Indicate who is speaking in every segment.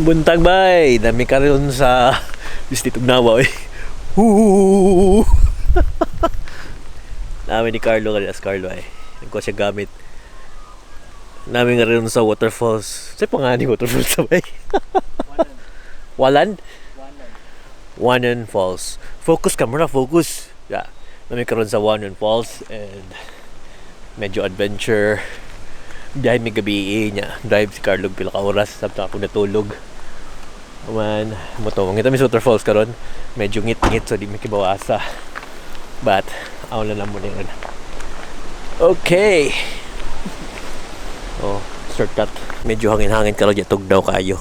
Speaker 1: Buntag bay, dami ka rin sa Distrito Gnawa eh. Huu. Namin ni Carlo kaya Carlo ay. Nagko siya gamit. Namin nga rin sa waterfalls. Sa pangani waterfalls sabay. Walan? Wanan Falls. Focus camera, focus. Yeah. Namin karon sa Wanan Falls and medyo adventure. Biyahe may gabi niya. Drive si Carlo pila ka oras sabta ako natulog. Man, mo to. Ngita mi sa waterfalls karon. Medyo ngit-ngit so di mi kibawasa. But ako na lang muna yun. Okay. Oh, shortcut. Medyo hangin-hangin karon dyan. Tugnaw kayo.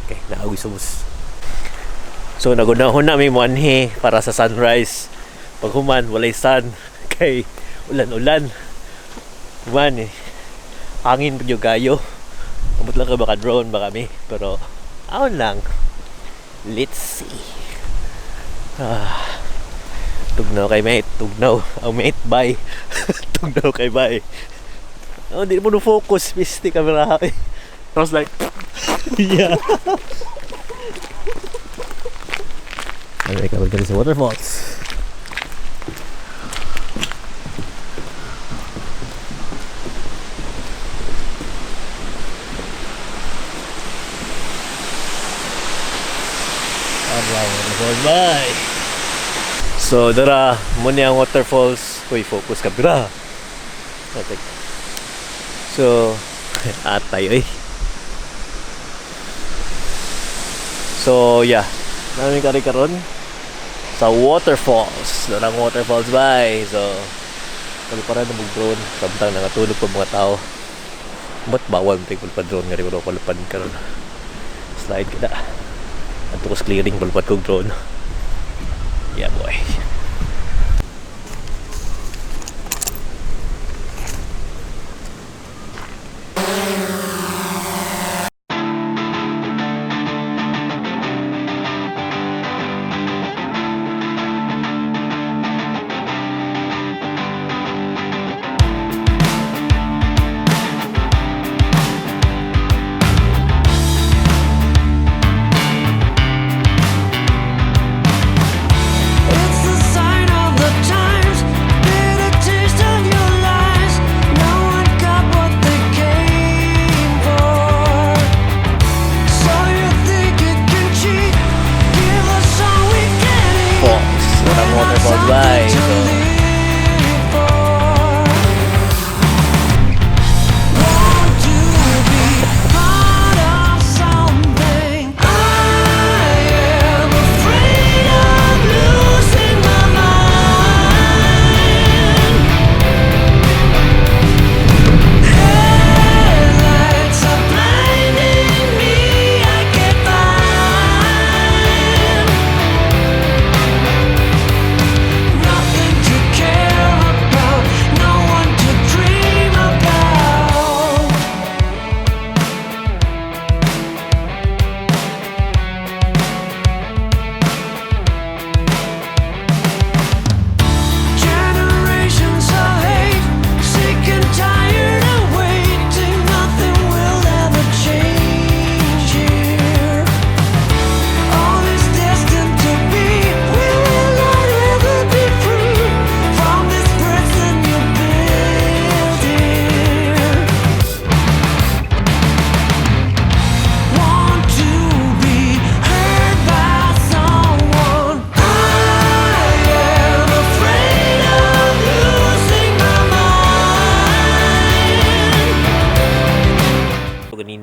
Speaker 1: Okay, naawis sumus. So nagunahon namin manhi para sa sunrise. Pag human, walay sun. Kay ulan-ulan. Human eh. Hangin pa yung kayo. Abot lang ka baka drone ba kami. Pero, aon lang. Let's see. Tugnaw kay mate. Tugnaw. Oh mate, bye. Tugnaw kay bye. Oh, di mo no focus. Misty camera kay. I was like, yeah. Okay, kabag ka rin sa waterfalls. Bye. So dara muna ang waterfalls. Uy, focus ka bira. Okay. So atay eh. So yeah, namin kari karon sa waterfalls. Darang waterfalls bye. So kami para na mag-drone samtang nangatulog pa mga tao. Ba't bawal mo tayo drone nga rin mo palapad karon. Slide ka na. At tukos clearing palapad kong drone. Yeah boy.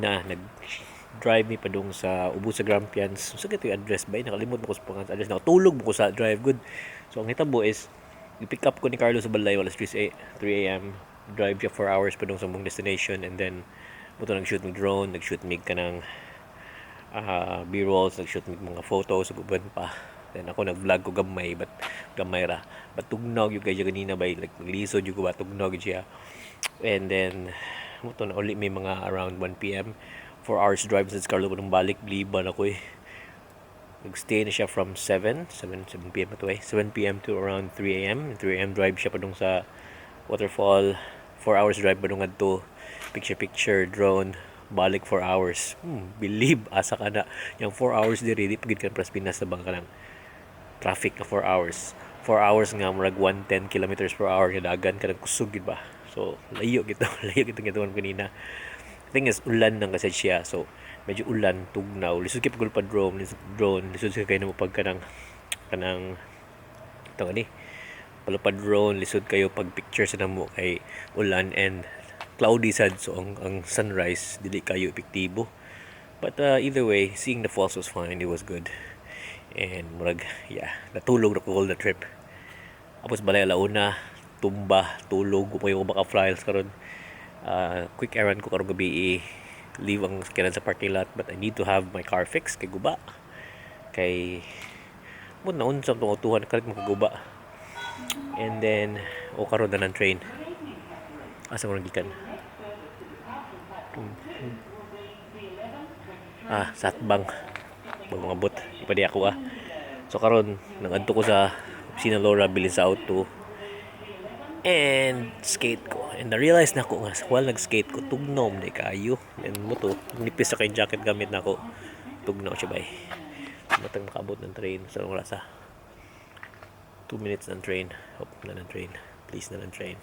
Speaker 1: Nag-drive mi padung sa Ubo sa Grampians. So gito yung address ba? Nakalimot mo ko sa pangalan address. Nakatulog mo ko sa drive good. So ang hitabo is i-pick up ko ni Carlo sa balay wala 3 a.m. Drive siya 4 hours padung sa mong destination and then muto nag-shoot mig drone, nag-shoot mig kanang B-rolls, nag-shoot mig mga photos guban pa. Then ako nag-vlog ko gamay but gamay ra. But tugnaw yung kaya ganina ba like lisod yung ko ba tugnaw siya. And then muto na uli may mga around 1 p.m. 4 hours drive since Carlo ko nung balik bliban ako eh. Nag-stay na siya from 7 p.m. to 7 p.m. to around 3 a.m. 3 a.m. drive siya padung sa waterfall. 4 hours drive padung adto. Picture drone balik 4 hours. Believe asa ka na yung 4 hours diri di pagid ka pras Pinas na bang kanang traffic na 4 hours. 4 hours nga murag 110 kilometers per hour nga dagan ka kusog gid ba. So layo gito, layo gito gituan kanina. Thing is ulan nang kasi siya. So medyo ulan tugnaw. Lisod kay pagul pa drone, lisod kay na mo pag kanang ito ni palupad drone, lisod kayo pag picture sa namo kay ulan and cloudy sad, so ang sunrise dili kayo epektibo. But either way, seeing the falls was fine. It was good. And murag natulog na ko all the trip. Tapos balay alauna, tumba, tulog ko yung baka flyers karon. Quick errand ko karong gabi, leave ang sakyanan sa parking lot, but I need to have my car fixed kay guba. Kay mo na unsam tong utuhan kalit makaguba. And then karon na ng train. Asa mo gikan? Satbang. Mga bot. Ipadi ako So karon nagadto ko sa Sina Laura bilin sa auto. And skate ko. And na-realize na ko nga while nag-skate ko tugnaw na kayo. And mo to, nipis sa kay jacket gamit na ko. Tugnaw siya bay. Matang makaabot ng train sa oras 2 minutes ng train. Hope na ng train. Please na ng train.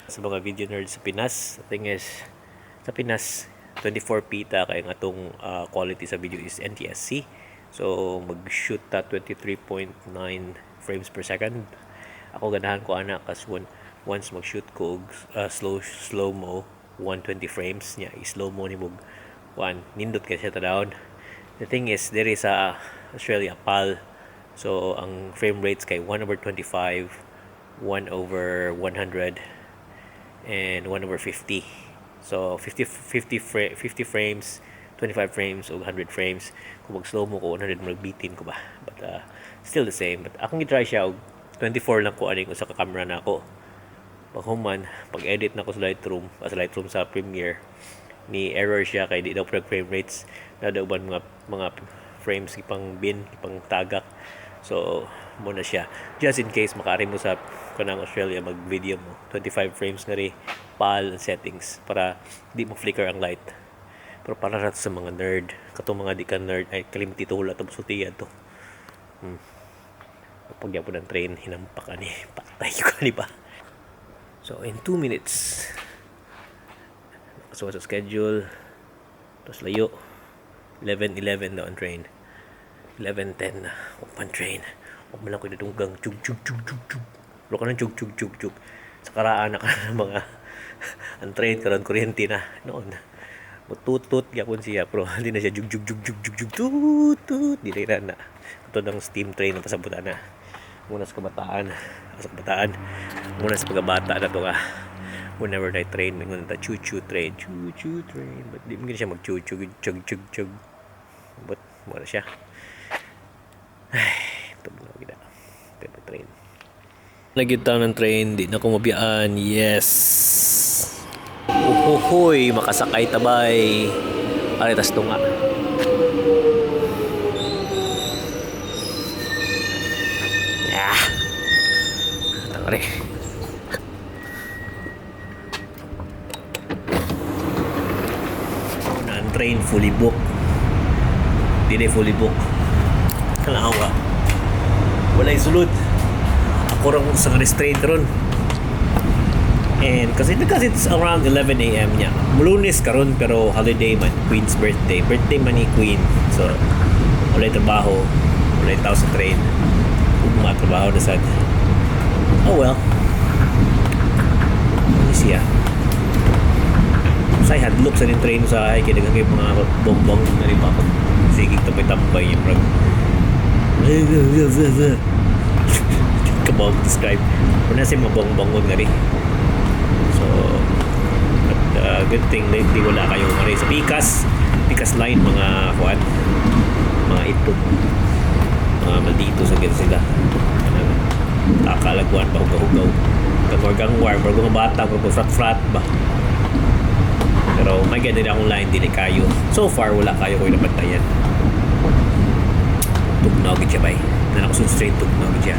Speaker 1: Sa mga video nerds sa Pinas, the thing is sa Pinas 24 pita kay nga atong quality sa video is NTSC. So mag-shoot ta 23.9 frames per second. Ako ganahan ko ana kas once mag-shoot ko slow mo 120 frames niya i-slow mo ni mog nindot kay siya down. The thing is there is a Australia PAL, so ang frame rates kay 1/25, 1/100 and 1/50. So 50 frames, 25 frames o 100 frames. Kung mag-slow mo ko 100 magbitin ko ba. But still the same. But akong i-try siya 24 lang ko aning usa ka camera na ako. Pag human, pag-edit na ko sa Lightroom sa Premiere, ni error siya kay di daw frame rates na daw mga frames ipang ipang tagak. So mo na siya just in case makaari mo sa kanang Australia mag-video mo 25 frames na ri PAL settings para di mo flicker ang light. Pero para sa mga nerd, katong mga di ka nerd ay kalimti to wala to sultiya to. Pagya po ng train hinampak ani patay ko ni ba. So in 2 minutes nakasuwa sa schedule, tapos layo 11:11 daw ang train, 11:10 na upan train. Huwag mo lang ko ditunggang chug chug chug chug chug. Wala ka ng chug chug chug chug. Sa karaan na ka ng mga ang train karon kuryente na noon. Mututut gyapon siya pero hindi na siya jug jug jug jug jug jug tut tut di na na. Ito ng steam train na pasabutan na. Muna sa kabataan. Muna sa pagkabata na to ka. Whenever I train, may ngunit choo-choo train. But di mo siya mag-choo-choo, chug-chug-chug. But muna siya. Ay, tugnaw gina. Pero train. Nagita ng train, di na ko mabiyaan. Yes! Uhuhoy, makasakay tabay. Aritas to nga. Tangari. Ang train fully booked. Hindi fully booked. Kalawa. Walay sulod. Ako rin sa restraint karon. And kasi it's around 11 a.m. niya. Lunes karon pero holiday man, Queen's birthday. Birthday man ni Queen. So walay trabaho, walay tao sa train. Mga trabaho na sad. Oh well. Ano siya? Say hadlok sa din train sa ay kaya nagagay mga bongbong na rin pa ako. Sige tambay-tambay yung prag. Come on, describe. Una siya mga bongbongon nga rin. So, but good thing lately wala kayong maray sa Pikas line, mga kuan, mga itog, mga maldito sa ganyan sila. Kakalagwan pa hugaw-hugaw. Gangwar, mga bata, mga frat-frat ba. Pero may ganyan akong line, dili kayo. So far, wala kayo ko yung nabantayan. Tugnaw gid siya bay. Na ako straight tugnaw gid siya.